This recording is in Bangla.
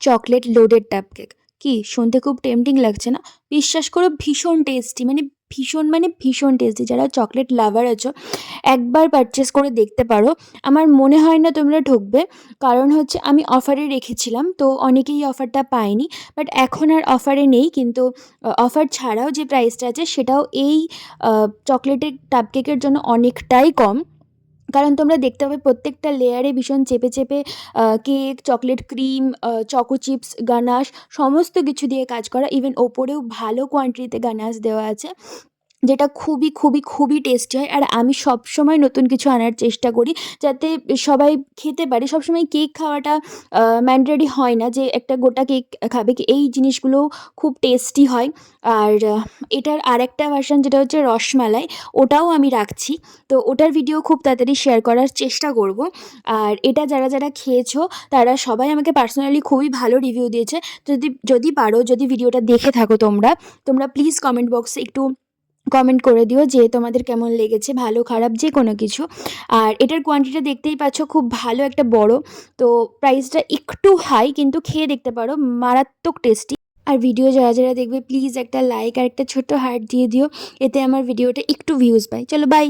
চকলেট লোডেড টাপ কেক। কি শুনতে খুব টেম্পটিং লাগছে না? বিশ্বাস করো ভীষণ টেস্টি, ভীষণ টেস্টি। যারা চকলেট লাভার আছো একবার পারচেস করে দেখতে পারো। আমার মনে হয় না তোমরা ঠকবে। কারণ হচ্ছে আমি অফারে রেখেছিলাম, তো অনেকেই অফারটা পায়নি। বাট এখন আর অফারে নেই, কিন্তু অফার ছাড়াও যে প্রাইসটা আছে সেটাও এই চকলেটের টাপ কেকের জন্য অনেকটাই কম। কারণ তোমরা দেখতে পাবে প্রত্যেকটা লেয়ারে ভীষণ চেপে চেপে cake, chocolate cream, choco chips, ganache সমস্ত কিছু দিয়ে কাজ করা। ইভেন ওপরেও ভালো কোয়ান্টিটিতে গানাশ দেওয়া আছে, যেটা খুবই, খুবই, খুবই টেস্টি হয়। আর আমি সবসময় নতুন কিছু আনার চেষ্টা করি, যাতে সবাই খেতে পারে। সবসময় কেক খাওয়াটা ম্যান্ডেটরি হয় না যে একটা গোটা কেক খাবে। এই জিনিসগুলোও খুব টেস্টি হয়। আর এটার আরেকটা ভার্সন যেটা হচ্ছে রসমালাই, ওটাও আমি রাখছি। তো ওটার ভিডিও খুব তাড়াতাড়ি শেয়ার করার চেষ্টা করব। আর এটা যারা, যারা খেয়েছো তারা সবাই আমাকে পার্সোনালি খুবই ভালো রিভিউ দিয়েছে। যদি পারো, যদি ভিডিওটা দেখে থাকো তোমরা প্লিজ কমেন্ট বক্সে একটু কমেন্ট করে দিও যে তোমাদের কেমন লেগেছে, ভালো খারাপ যে কোনো কিছু। আর এটার কোয়ান্টিটি দেখতেই পাচ্ছ, খুব ভালো একটা বড়। তো প্রাইসটা একটু হাই, কিন্তু খেয়ে দেখতে পারো, মারাত্মক টেস্টি। আর ভিডিও যারা, যারা দেখবে প্লিজ একটা লাইক আর একটা ছোট্ট হার্ট দিয়ে দিও, এতে আমার ভিডিওটা একটু ভিউজ পায়। চলো বাই।